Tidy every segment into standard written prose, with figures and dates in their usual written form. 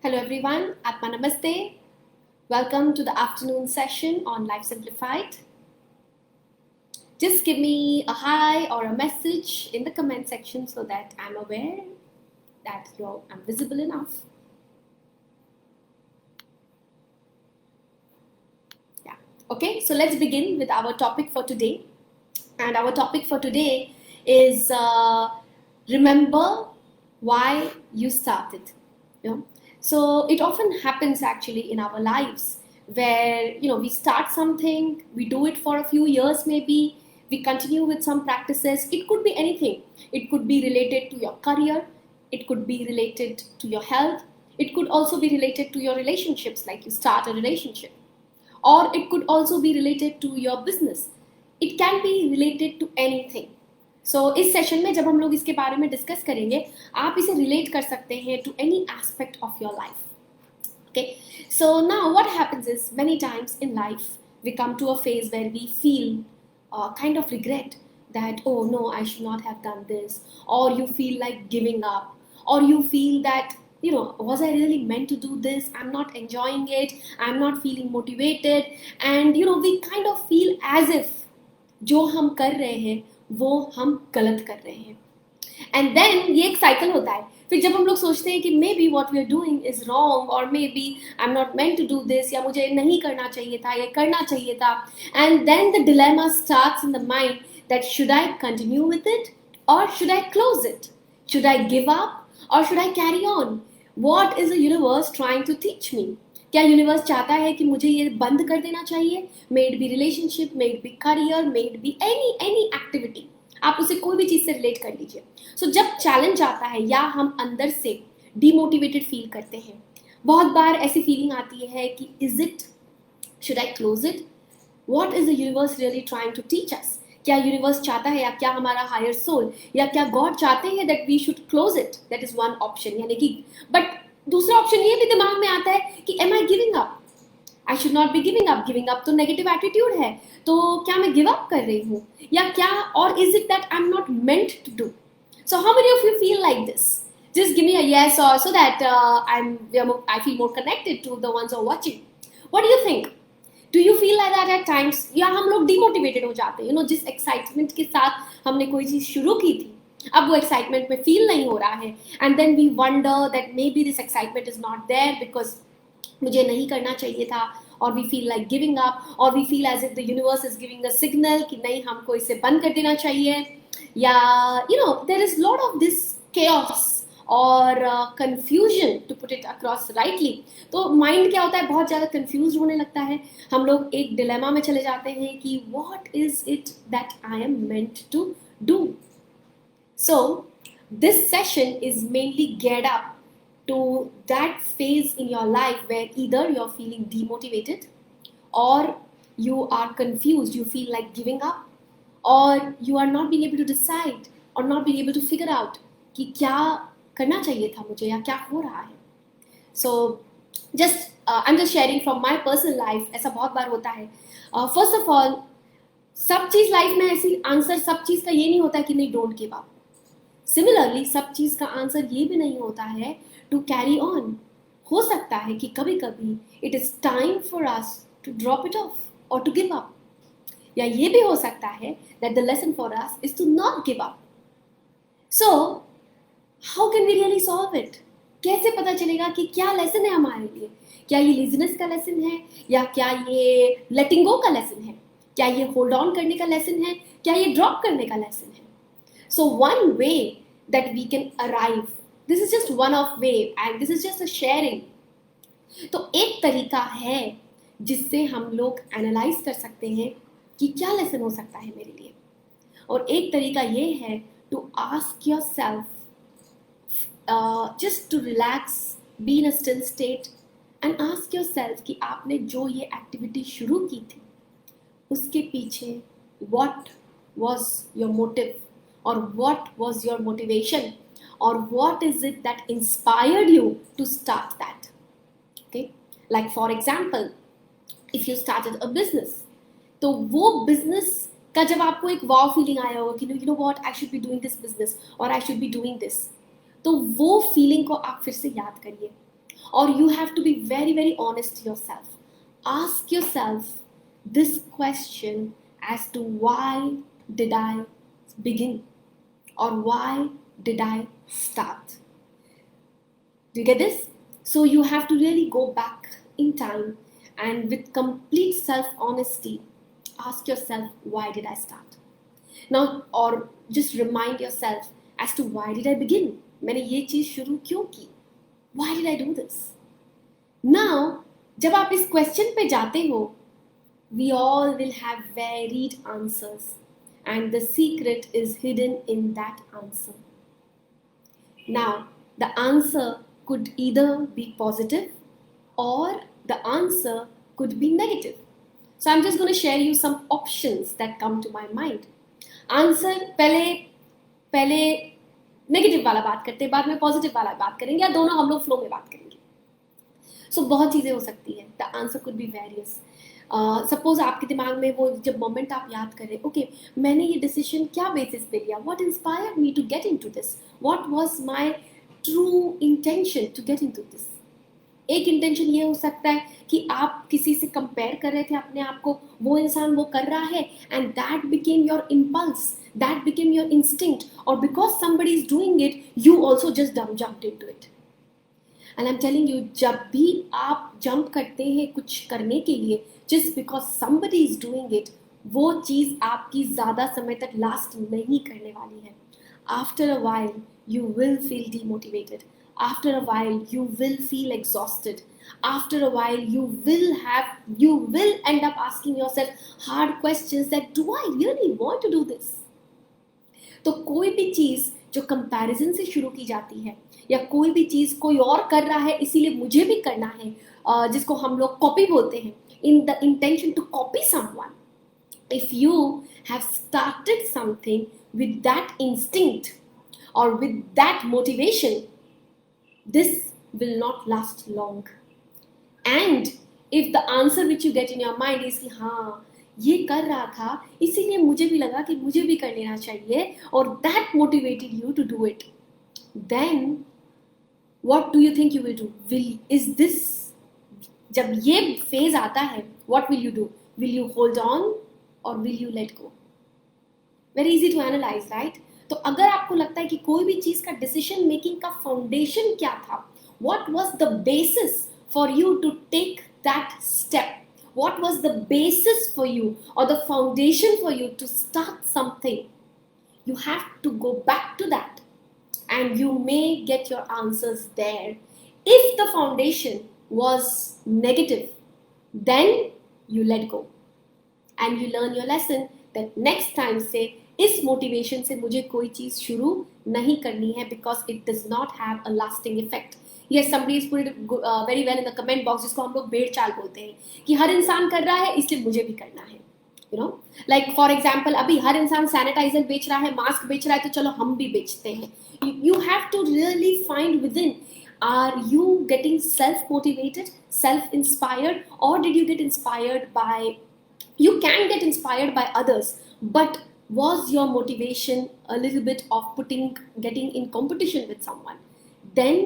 Hello everyone, Atma Namaste. Welcome to the afternoon session on Life Simplified. Just give me a hi or a message in the comment section so that I'm aware that I'm visible enough. Yeah. Okay, so let's begin with our topic for today. And our topic for today is remember why you started. You know? So it often happens actually in our lives where we start something, we do it for a few years maybe, we continue with some practices. It could be anything. It could be related to your career, it could be related to your health, it could also be related to your relationships, like you start a relationship, or it could also be related to your business. It can be related to anything. So इस session में जब हम लोग इसके बारे में discuss करेंगे, आप इसे रिलेट कर सकते हैं to any aspect of your life. Okay, so now what happens is many times in life we come to a phase where we feel kind of regret that, oh no, I should not have done this, or you feel like giving up, or you feel that, was I really meant to do this? I'm not enjoying it, I'm not feeling motivated, and we kind of feel as if जो हम कर रहे हैं वो हम गलत कर रहे हैं. एंड देन ये एक साइकिल होता है. फिर जब हम लोग सोचते हैं कि maybe what we are doing is wrong, और maybe I am not meant to do this, या मुझे नहीं करना चाहिए था, या करना चाहिए था. And then the dilemma starts in the mind that should I continue with it और should I close it, should I give up और should I carry on. What is the universe trying to teach me? क्या universe चाहता है कि मुझे ये बंद कर देना चाहिए? May it be relationship, may it be career, may it be any activity. आप उसे कोई भी चीज़ से रिलेट कर लीजिए. सो जब चैलेंज आता है या हम अंदर से डिमोटिवेटेड फील करते हैं, बहुत बार ऐसी फीलिंग आती है कि is it, should I close it, what is the universe really trying to teach us? क्या यूनिवर्स चाहता है, या क्या हमारा हायर सोल या क्या गॉड चाहते हैं that we should close it? That is one option. यानी कि बट दूसरा ऑप्शन ये भी दिमाग में आता है कि am I giving up? I should not be giving up. Giving up तो नेगेटिव एटीट्यूड है, तो क्या मैं गिव अप कर रही हूँ या क्या? और is it that I am not meant to do? So how many of you feel like this? Just give me a yes, or so that I feel more connected to the ones who are watching. What do you think? Do you feel like that at times? या हम लोग demotivated हो जाते हैं, जिस excitement के साथ हमने कोई चीज़ शुरू की थी, अब वो एक्साइटमेंट में फील नहीं हो रहा है. And then we wonder that maybe this excitement is not there because मुझे नहीं करना चाहिए था, और we feel like giving up, और we feel as if the universe is giving a signal कि नहीं, हमको इसे बंद कर देना चाहिए. या there is lot of this chaos और confusion, to put it across rightly. तो माइंड क्या होता है, बहुत ज़्यादा कंफ्यूज होने लगता है. हम लोग एक डिलेमा में चले जाते हैं कि what is it that I am meant to do. So this session is mainly geared up to that phase in your life where either you're feeling demotivated, or you are confused, you feel like giving up, or you are not being able to decide or not being able to figure out कि क्या करना चाहिए था मुझे या क्या हो रहा है. So just I'm just sharing from my personal life. ऐसा बहुत बार होता है. First of all, सब चीज़ लाइफ में ऐसी आंसर सब चीज़ का ये नहीं होता है कि नहीं, डोंट गिव अप. सिमिलरली सब चीज़ का आंसर ये भी नहीं होता है टू कैरी ऑन. हो सकता है कि कभी कभी it is time for us to drop it off और टू गिव अप. या ये भी हो सकता है that the lesson for us is to not give up. So how can we really solve it? कैसे पता चलेगा कि क्या लेसन है हमारे लिए? क्या ये लेजीनेस का लेसन है, या क्या ये लेटिंग गो का लेसन है? क्या ये होल्ड ऑन करने का लेसन है, क्या ये ड्रॉप करने का लेसन है? So one way that we can arrive, this is just one of way and this is just a sharing. तो एक तरीका है जिससे हम लोग एनालाइज कर सकते हैं कि क्या लेसन हो सकता है मेरे लिए. और एक तरीका ये है to ask yourself, just to relax, be in a still state and ask yourself कि आपने जो ये एक्टिविटी शुरू की थी उसके पीछे what was your motive, or what was your motivation, or what is it that inspired you to start that? Okay, like for example, if you started a business, तो वो business का जब आपको एक wow feeling आया होगा कि you know what, I should be doing this business or I should be doing this, तो वो feeling को आप फिर से याद करिए or you have to be very, very honest to yourself. Ask yourself this question as to why did I begin, or why did I start? Do you get this? So you have to really go back in time and with complete self-honesty, ask yourself, why did I start? Now, or just remind yourself as to why did I begin? मैंने ये चीज शुरू क्यों की? Why did I do this? Now, जब आप इस question पे जाते हो, we all will have varied answers, and the secret is hidden in that answer. Now, the answer could either be positive or the answer could be negative. So I'm just going to share you some options that come to my mind. Answer पहले negative वाला बात करते हैं, बाद में positive वाला बात करेंगे, या दोनों हम लोग फ्लो में बात करेंगे. सो बहुत चीज़ें हो सकती है. The answer could be various. Suppose आपके दिमाग में वो जब मोमेंट आप याद करें, ओके मैंने ये डिसीजन क्या बेसिस पे लिया, what inspired me to get into this, what was my true intention to get into this. एक इंटेंशन ये हो सकता है कि आप किसी से कंपेयर कर रहे थे अपने आप को, वो इंसान वो कर रहा है, and that became your impulse, that became your instinct, और because somebody is doing it you also just jumped into it. And I am telling you, जब भी आप जंप करते हैं कुछ करने के लिए just because somebody is doing it, वो चीज़ आपकी ज़्यादा समय तक लास्ट नहीं करने वाली है. After a while you will feel demotivated. After a while you will feel exhausted. After a while you will end up asking yourself hard questions that do I really want to do this? तो कोई भी चीज जो comparison से शुरू की जाती है, या कोई भी चीज कोई और कर रहा है इसीलिए मुझे भी करना है, जिसको हम लोग कॉपी बोलते हैं, in the intention to copy someone. If you have started something with that instinct or with that motivation, this will not last long. And if the answer which you get in your mind is कि हाँ ये कर रहा था इसीलिए मुझे भी लगा कि मुझे भी कर लेना चाहिए, और that motivated you to do it, then what do you think you will do? जब ये फेज आता है, what will you do? Will you hold on or will you let go? Very easy to analyze, right? तो अगर आपको लगता है कि कोई भी चीज का डिसीजन मेकिंग का फाउंडेशन क्या था, what was the basis for you to take that step, what was the basis for you और the foundation for you to start something, you have to go back to that and you may get your answers there. If the foundation was negative, then you let go and you learn your lesson that next time से इस motivation से मुझे कोई चीज शुरू नहीं करनी है, because it does not have a lasting effect. Yes, somebody is put it very well in the comment box, जिसको हम लोग भेड़ चाल बोलते हैं कि हर इंसान कर रहा है इसलिए मुझे भी करना है. You know, like for example अभी हर इंसान सैनिटाइजर बेच रहा है, मास्क बेच रहा है, तो चलो हम भी बेचते हैं. You have to really find within, are you getting self motivated, self inspired, or did you get inspired by, you can get inspired by others, but was your motivation a little bit of getting in competition with someone? Then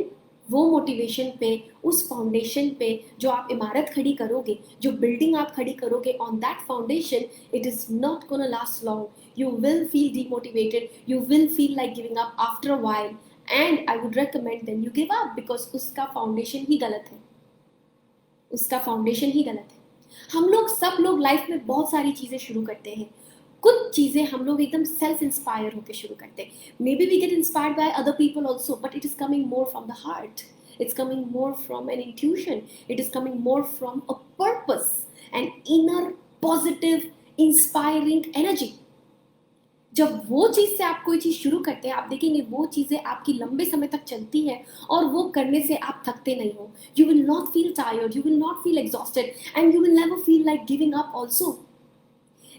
वो motivation पे, उस foundation पे जो आप इमारत खड़ी करोगे, जो बिल्डिंग आप खड़ी करोगे, on that foundation it is not gonna last long. You will feel demotivated, you will feel like giving up after a while, and I would recommend then you give up, because उसका foundation ही गलत है, उसका foundation ही गलत है. हम लोग सब लोग लाइफ में बहुत सारी चीज़ें शुरू करते हैं. कुछ चीज़ें हम लोग एकदम सेल्फ इंस्पायर होकर शुरू करते हैं. Maybe we get inspired by other people also, but it is coming more from the heart, it's coming more from an intuition, it is coming more from a purpose, an inner positive inspiring energy. जब वो चीज़ से आप कोई चीज़ शुरू करते हैं, आप देखेंगे वो चीज़ें आपकी लंबे समय तक चलती है, और वो करने से आप थकते नहीं हो. You will not feel tired, you will not feel exhausted, and you will never feel like giving up also.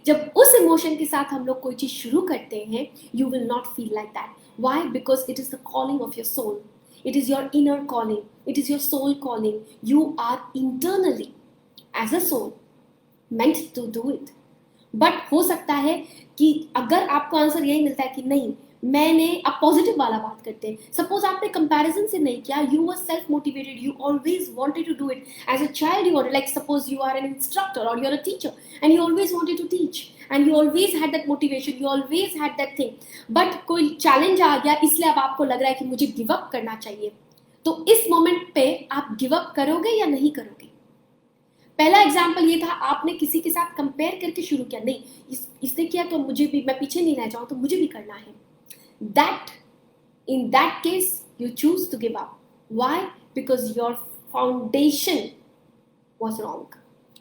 जब उस इमोशन के साथ हम लोग कोई चीज शुरू करते हैं, you will not feel like that. Why? Because it is the calling of your soul, it is your inner calling, it is your soul calling. You are internally as a soul meant to do it. But हो सकता है कि अगर आपको answer यही मिलता है कि नहीं, मैंने, अब पॉजिटिव वाला बात करते हैं. सपोज आपने कंपैरिजन से नहीं किया, you were self motivated, you always wanted to do it as a child. You wanted, like suppose you are an instructor और you are a teacher and you always wanted to teach and you always had that motivation, you always had that thing. But कोई challenge आ गया, इसलिए अब आपको लग रहा है कि मुझे गिव अप करना चाहिए. तो इस मोमेंट पे आप गिव अप करोगे या नहीं करोगे? पहला एग्जाम्पल ये था, आपने किसी के साथ कंपेयर करके शुरू किया, नहीं इसने किया तो मुझे भी, मैं पीछे नहीं रह जाऊं तो मुझे भी करना है. That in that case you choose to give up. Why? Because your foundation was wrong.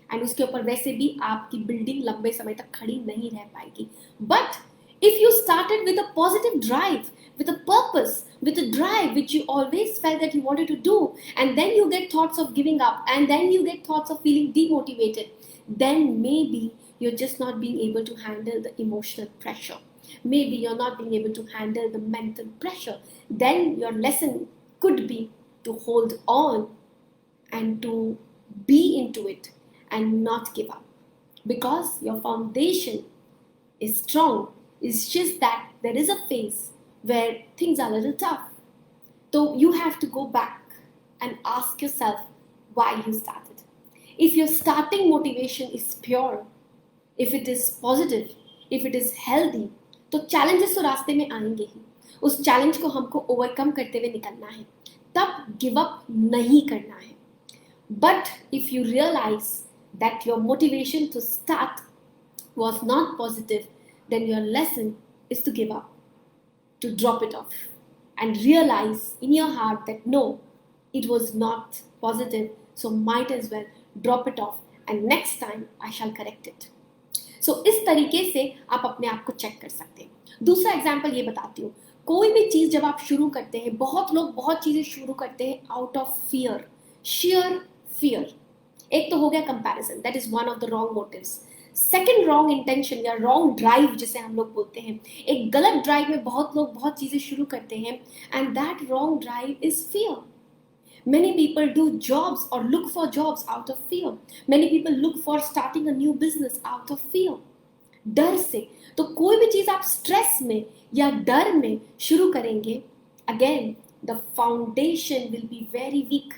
And उसके ऊपर वैसे भी आपकी बिल्डिंग लंबे समय तक खड़ी नहीं रह पाएगी. But if you started with a positive drive, with a purpose, with a drive which you always felt that you wanted to do, and then you get thoughts of giving up, and then you get thoughts of feeling demotivated, then maybe you're just not being able to handle the emotional pressure. Maybe you're not being able to handle the mental pressure. Then your lesson could be to hold on and to be into it and not give up, because your foundation is strong. It's just that there is a phase where things are a little tough. So you have to go back and ask yourself why you started. If your starting motivation is pure, if it is positive, if it is healthy, तो challenges तो रास्ते में आएंगे ही. उस challenge को हमको overcome करते हुए निकलना है, तब गिव अप नहीं करना है. But if you realise that your motivation to start was not positive, then your lesson is to give up, to drop it off, and realize in your heart that no, it was not positive, so might as well drop it off, and next time I shall correct it. इस तरीके से आप अपने आप को check कर सकते हैं. दूसरा एग्जाम्पल ये बताती हूँ. कोई भी चीज़ जब आप शुरू करते हैं, बहुत लोग बहुत चीज़ें शुरू करते हैं out of fear, sheer fear. एक तो हो गया comparison, that is one of the wrong motives. Second wrong intention या रॉन्ग ड्राइव जिसे हम लोग बोलते हैं. एक गलत ड्राइव में बहुत लोग बहुत चीज़ें शुरू करते हैं, and that wrong drive is fear. Many people do jobs or look for jobs out of fear. Many people look for starting a new business out of fear. डर से. तो कोई भी चीज़ आप स्ट्रेस में या डर में शुरू करेंगे, again the foundation will be very weak,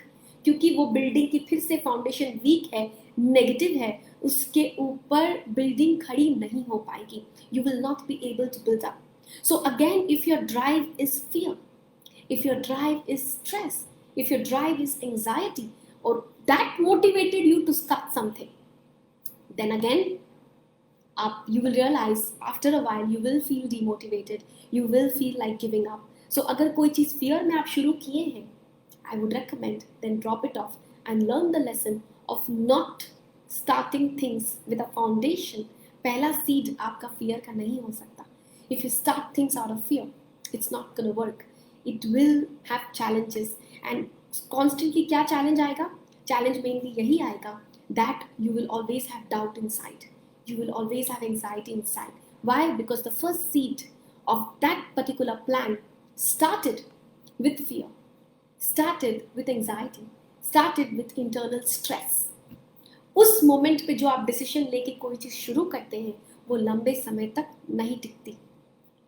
क्योंकि वो बिल्डिंग की फिर से फाउंडेशन वीक है, नेगेटिव है, उसके ऊपर बिल्डिंग खड़ी नहीं हो पाएगी. You will not be able to build up. So again, if your drive is fear, if your drive is stress, if your drive is anxiety, or that motivated you to start something, then again you will realize after a while you will feel demotivated, you will feel like giving up. So अगर कोई चीज़ fear में आप शुरू किए हैं, I would recommend then drop it off and learn the lesson of not starting things with a foundation. पहला seed आपका fear का नहीं हो सकता. If you start things out of fear, it's not gonna work. It will have challenges, and constantly क्या challenge आएगा? Challenge mainly यही आएगा that you will always have doubt inside. You will always have anxiety inside. Why? Because the first seed of that particular plan started with fear, started with anxiety, started with internal stress. उस moment पे जो आप decision लेके कोई चीज़ शुरू करते हैं, वो लंबे समय तक नहीं टिकती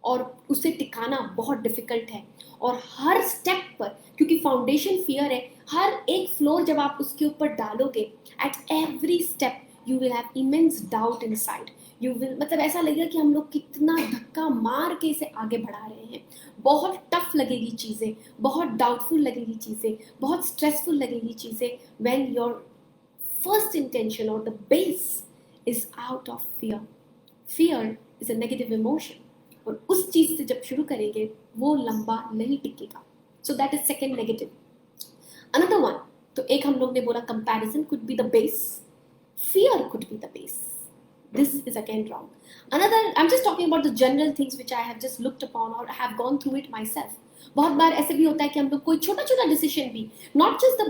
और उसे टिकाना बहुत डिफिकल्ट है. और हर स्टेप पर, क्योंकि फाउंडेशन फियर है, हर एक फ्लोर जब आप उसके ऊपर डालोगे, at every step you will have immense doubt inside. You will, मतलब ऐसा लगेगा कि हम लोग कितना धक्का मार के इसे आगे बढ़ा रहे हैं. बहुत टफ लगेगी चीज़ें, बहुत डाउटफुल लगेगी चीज़ें, बहुत स्ट्रेसफुल लगेगी चीज़ें, व्हेन योर फर्स्ट इंटेंशन और the base is out of fear. Fear is a negative emotion, और उस चीज़ से जब शुरू करेंगे वो लंबा नहीं टिकेगा. So that is second negative. Another one, तो एक हम लोग ने बोला comparison could be the base, fear could be the base. This is again wrong. Another, I'm just talking about the general things which I have just looked upon or have gone through it myself. बहुत बार ऐसे भी होता है कि हम लोग कोई छोटा छोटा डिसीजन भी, not just the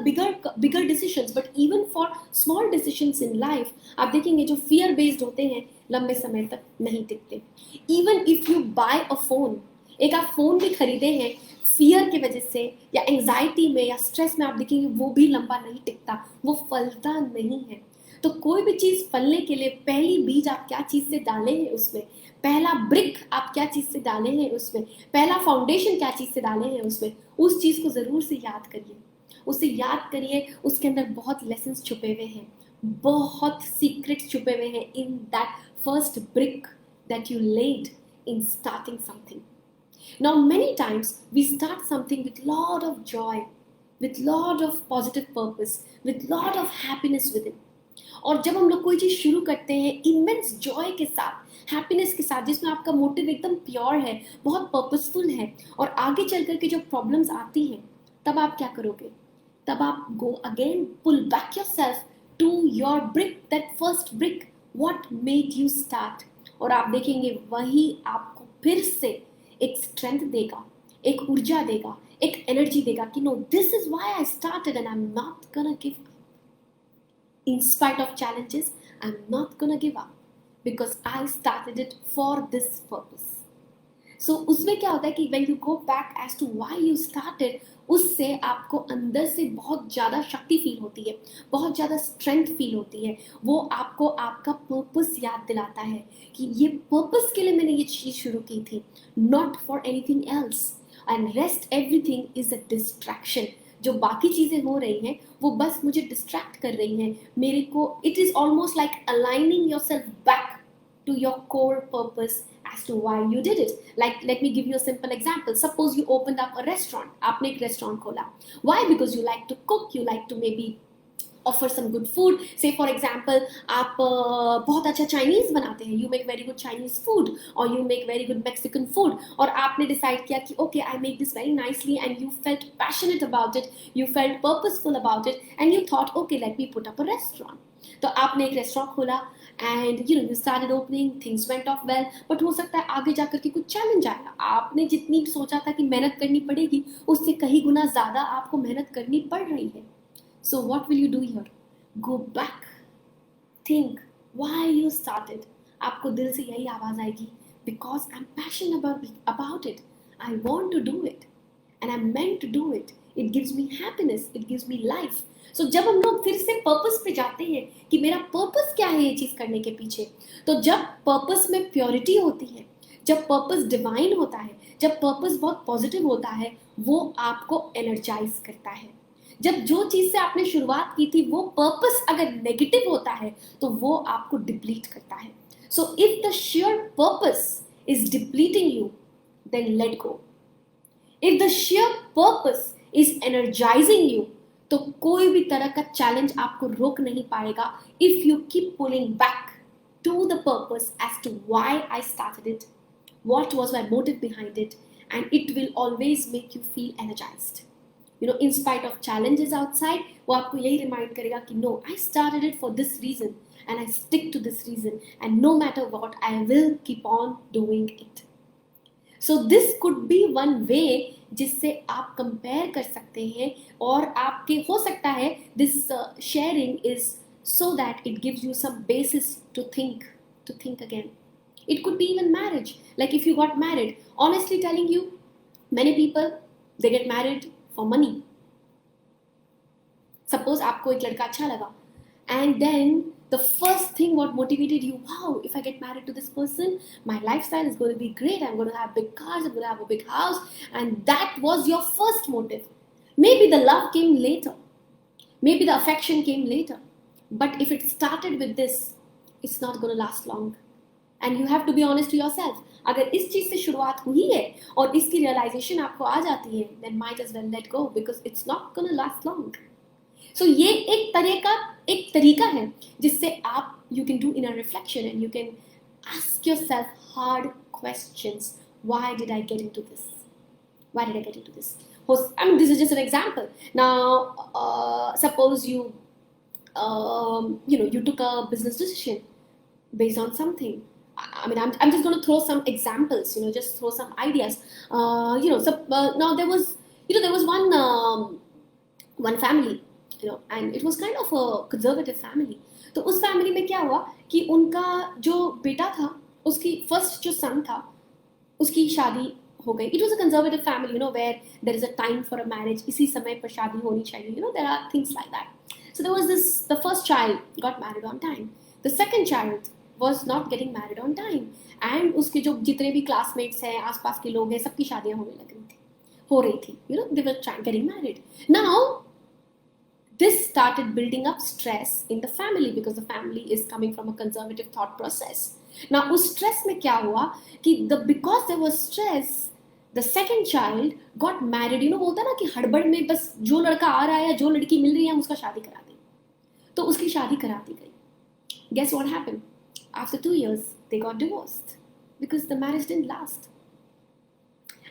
bigger decisions, but even for small decisions in life, आप देखेंगे जो fear based होते हैं लंबे समय तक नहीं टिकते. Even if you buy a phone, एक आप फ़ोन भी खरीदे हैं फियर की वजह से या एंजाइटी में या स्ट्रेस में, आप देखेंगे वो भी लंबा नहीं टिकता, वो फलता नहीं है. तो कोई भी चीज फलने के लिए पहली बीज आप क्या चीज से डाले हैं उसमें, पहला ब्रिक आप क्या चीज से डाले हैं उसमें, पहला फाउंडेशन क्या चीज से डाले हैं उसमें, उस चीज को जरूर से याद करिए, उसे याद करिए। उसके अंदर बहुत लेसन्स छुपे हुए हैं, बहुत सीक्रेट्स छुपे हुए हैं in that first brick that you laid in starting something. Now, many times we start something with lot of joy, with lot of positive purpose, with lot of happiness within. और जब हम लोग कोई चीज शुरू करते हैं इमेंस जॉय के साथ, हैप्पीनेस के साथ, जिसमें आपका मोटिव एकदम प्योर है, बहुत पर्पसफुल है, और आगे चल करके जो प्रॉब्लम्स आती हैं, तब आप क्या करोगे? तब आप go again, pull back yourself to your brick, that first brick, what made you start. और आप देखेंगे वही आपको फिर से एक स्ट्रेंथ देगा, एक ऊर्जा देगा, एक एनर्जी देगा कि no, this is why I started and I am not gonna give up. In spite of challenges, I'm not gonna give up because I started it for this purpose. So उसमें क्या होता है कि when you go back as to why you started, उससे आपको अंदर से बहुत ज़्यादा शक्ति फील होती है, बहुत ज़्यादा स्ट्रेंथ फील होती है। वो आपको आपका पर्पस याद दिलाता है कि ये पर्पस के लिए मैंने ये चीज़ शुरू की थी, not for anything else, and rest everything is a distraction. जो बाकी चीज़ें हो रही हैं वो बस मुझे डिस्ट्रैक्ट कर रही हैं मेरे को। It is almost like aligning your self back to your core purpose as to why you did it. Like, let me give you a simple example. Suppose you opened up a restaurant. आपने एक restaurant खोला. Why? Because you like to cook, you like to maybe offer some good food. Say for example, आप बहुत अच्छा Chinese बनाते हैं. You make very good Chinese food, or you make very good Mexican food. और आपने decide किया कि okay, I make this very nicely, and you felt passionate about it, you felt purposeful about it, and you thought, okay, let me put up a restaurant. तो आपने एक restaurant खोला and you started opening, things went of well, but हो सकता है आगे जाकर के कुछ चैलेंज आया। आपने जितनी सोचा था कि मेहनत करनी पड़ेगी, उससे कहीं गुना ज़्यादा आपको मेहनत करनी पड़ रही है। So what will you do here? Go back, think why you started. आपको दिल से यही आवाज़ आएगी, because I am passionate about it, I want to do it and I am meant to do it, it gives me happiness, it gives me life. So जब हम लोग फिर से पर्पस पे जाते हैं कि मेरा पर्पस क्या है ये चीज़ करने के पीछे, तो जब पर्पस में प्योरिटी होती है, जब पर्पस डिवाइन होता है, जब पर्पस बहुत पॉजिटिव होता है, वो आपको एनर्जाइज करता है। जब जो चीज़ से आपने शुरुआत की थी वो पर्पस अगर नेगेटिव होता है तो वो आपको डिप्लीट करता है। So if the sheer purpose is depleting you, then let go. If the sheer purpose is energising you, तो कोई भी तरह का चैलेंज आपको रोक नहीं पाएगा। If you keep pulling back to the purpose as to why I started it, what was my motive behind it, and it will always make you feel energised. You know, in spite of challenges outside, वो आपको यही remind करेगा कि no, I started it for this reason and I stick to this reason, and no matter what I will keep on doing it. So this could be one way जिससे आप compare कर सकते हैं, और आपके हो सकता है this sharing is so that it gives you some basis to think again. It could be even marriage, like if you got married, honestly telling you, many people they get married for money. Suppose आपको एक लड़का अच्छा लगा, and then the first thing what motivated you, wow, if I get married to this person, my lifestyle is going to be great, I'm going to have big cars, I'm going to have a big house, and that was your first motive. Maybe the love came later, maybe the affection came later, but if it started with this, it's not going to last long. And you have to be honest to yourself. अगर इस चीज से शुरुआत हुई है और इसकी realisation आपको आ जाती है, then might as well let go, because it's not going to last long. So ये एक तरीका है जिससे आप you can do inner reflection and you can ask yourself hard questions. Why did I get into this? Why did I get into this? I mean, this is just an example. Now, suppose you you took a business decision based on something. I mean, I'm just going to throw some examples. Just throw some ideas. Now there was one family. And it was kind of a conservative family. तो उस family में क्या हुआ कि उनका जो बेटा था, उसकी फर्स्ट जो सन था, उसकी शादी हो गई. It was a conservative family, where there is a time for a marriage. इसी समय पर शादी होनी चाहिए. There are things like that. So there was this, the first child got married on time. The second child was not getting married on time. And उसके जो जितने भी classmates हैं, आसपास के लोग हैं, सबकी शादियां हो रही थी. You know, they were getting married. Now, this started building up stress in the family because the family is coming from a conservative thought process. Now, उस stress में क्या हुआ कि because there was stress, the second child got married. You know, बोलता ना कि हड़बड़ में बस जो लड़का आ रहा है या जो लड़की मिल रही है हम उसका शादी करा दें. तो उसकी शादी करा दी गई. Guess what happened? After 2 years, they got divorced because the marriage didn't last.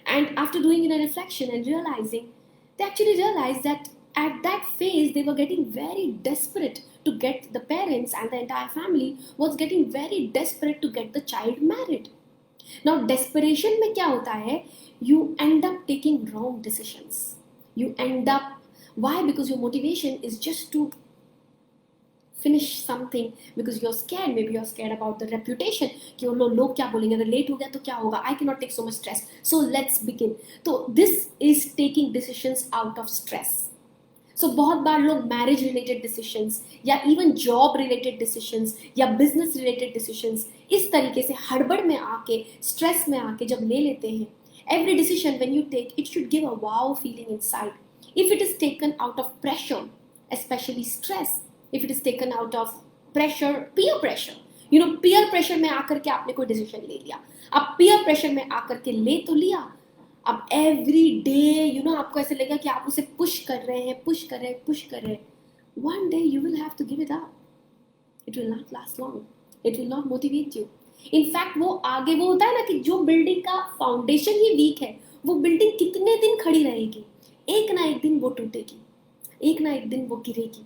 And after doing a reflection and realizing, they actually realized that at that phase they were getting very desperate to get, the parents and the entire family was getting very desperate to get the child married. Now, desperation में क्या होता है? You end up taking wrong decisions. You end up, why? Because your motivation is just to finish something because you're scared. Maybe you're scared about the reputation कि लोग क्या बोलेंगे, अगर late हो गया तो क्या होगा. I cannot take so much stress. So let's begin. So this is taking decisions out of stress. So बहुत बार लोग marriage related decisions या even job related decisions या business related decisions इस तरीके से हड़बड़ में आके, stress में आके जब ले लेते हैं, every decision when you take, it should give a wow feeling inside. If it is taken out of pressure, especially stress, if it is taken out of pressure, peer pressure, you know, peer pressure में आकर के आपने कोई decision ले लिया, अब peer pressure में आकर के ले तो लिया, अब every day, you know, आपको ऐसे लगेगा कि आप उसे push कर रहे हैं, one day you will have to give it up. It will not last long. It will not motivate you. In fact, वो आगे वो होता है ना कि जो बिल्डिंग का फाउंडेशन ही वीक है, वो बिल्डिंग कितने दिन खड़ी रहेगी, एक ना एक दिन वो टूटेगी, एक ना एक दिन वो गिरेगी.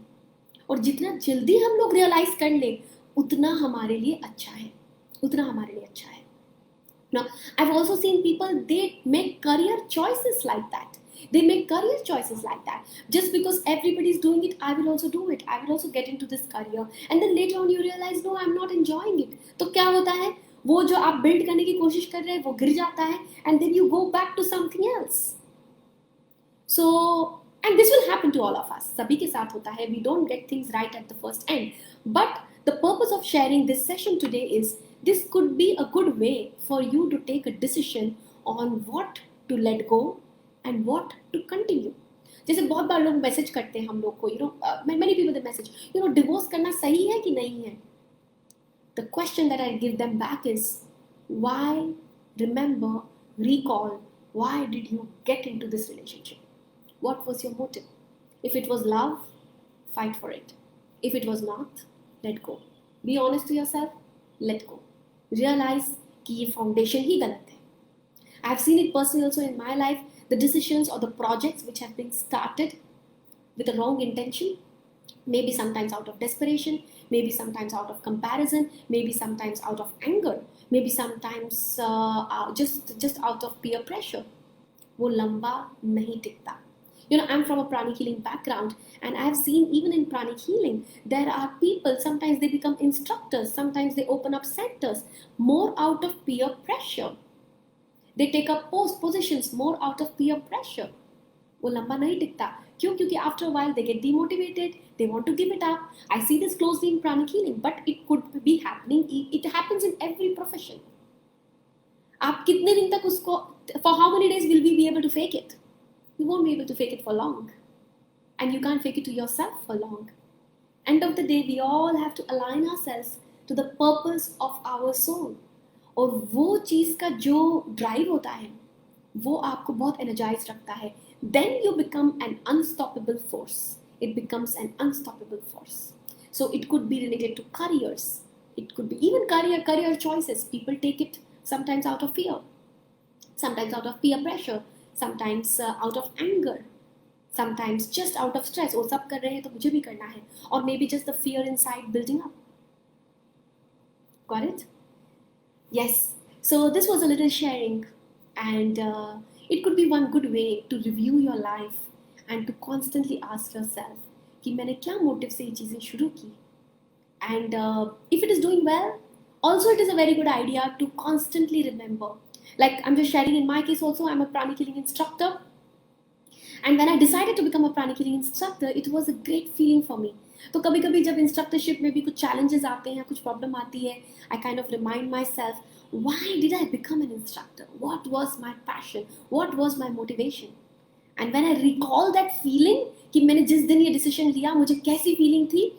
और जितना जल्दी हम लोग रियलाइज कर ले उतना हमारे लिए अच्छा है, उतना हमारे लिए अच्छा है. Now, I've also seen people, they make career choices like that. They make career choices like that. Just because everybody is doing it, I will also do it. I will also get into this career. And then later on you realize, no, I'm not enjoying it. तो क्या होता है? वो जो आप build करने की कोशिश कर रहे हैं, वो गिर जाता है. And then you go back to something else. So, and this will happen to all of us. सभी के साथ होता है. We don't get things right at the first end. But the purpose of sharing this session today is, this could be a good way for you to take a decision on what to let go and what to continue. जैसे बहुत बार लोग message करते हैं हम लोग को, you know, many people they message, you know, divorce करना सही है कि नहीं है. The question that I give them back is, why? Remember, recall, why did you get into this relationship? What was your motive? If it was love, fight for it. If it was not, let go. Be honest to yourself, let go. Realize कि ये foundation ही गलत है. I have seen it personally also in my life, the decisions or the projects which have been started with a wrong intention, maybe sometimes out of desperation, maybe sometimes out of comparison, maybe sometimes out of anger, maybe sometimes just out of peer pressure. वो लंबा नहीं टिकता. You know, I'm from a Pranic healing background, and I've seen even in Pranic healing, there are people, sometimes they become instructors, sometimes they open up centers, more out of peer pressure. They take up positions more out of peer pressure. वो लंबा नहीं टिकता. क्यों? क्योंकि after a while they get demotivated, they want to give it up. I see this closely in Pranic healing, but it could be happening, it happens in every profession. आप कितने दिन तक उसको, for how many days will we be able to fake it? You won't be able to fake it for long. And you can't fake it to yourself for long. End of the day, we all have to align ourselves to the purpose of our soul. और वो चीज़ का जो drive होता है, वो आपको बहुत energise रखता है. Then you become an unstoppable force. It becomes an unstoppable force. So it could be related to careers. It could be even career choices. People take it sometimes out of fear, sometimes out of peer pressure, sometimes out of anger, sometimes just out of stress. वो सब कर रहे हैं तो मुझे भी करना है. Or maybe just the fear inside building up. Got it? Yes. So this was a little sharing, and it could be one good way to review your life and to constantly ask yourself कि मैंने क्या motive से ये चीज़ें शुरू की. And if it is doing well, also it is a very good idea to constantly remember. Like I'm just sharing in my case also, I'm a Pranic healing instructor. And when I decided to become a Pranic instructor, it was a great feeling for me. तो कभी कभी जब इंस्ट्रक्टरशिप में भी कुछ challenges आते हैं, कुछ प्रॉब्लम आती है, I kind of remind my self, why did I become an instructor, what was my passion, what was my motivation. And when I recall that feeling कि मैंने जिस दिन ये डिसीजन लिया मुझे कैसी फीलिंग थी,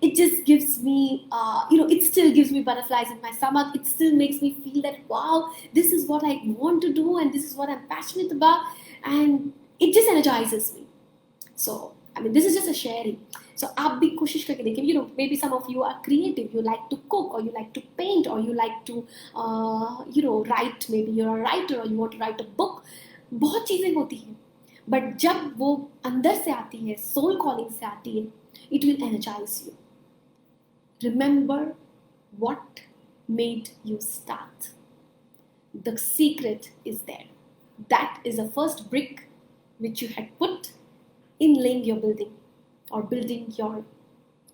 it just gives me, it still gives me butterflies in my stomach. It still makes me feel that, wow, this is what I want to do and this is what I'm passionate about. And it just energizes me. So, I mean, this is just a sharing. So, आप भी कोशिश करके देखिए. Maybe some of you are creative. You like to cook, or you like to paint, or you like to, write. Maybe you're a writer, or you want to write a book. बहुत चीज़ें होती हैं. But जब वो अंदर से आती है, soul calling से आती है, it will energize you. Remember what made you start. The secret is there. That is the first brick which you had put in laying your building or building your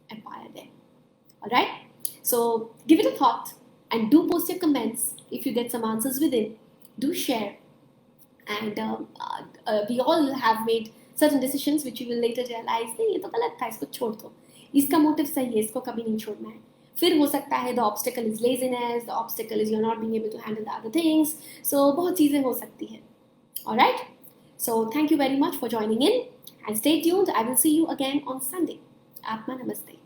empire there. Alright? So give it a thought and do post your comments if you get some answers within. Do share. And we all have made certain decisions which you will later realize, नहीं ये तो गलत था, इसको छोड़ दो. इसका motive सही है, इसको कभी नहीं छोड़ना है. फिर हो सकता है the obstacle is laziness, the obstacle is you're not being able to handle the other things. So बहुत चीज़ें हो सकती हैं. Alright? So thank you very much for joining in and stay tuned. I will see you again on Sunday. Atma Namaste.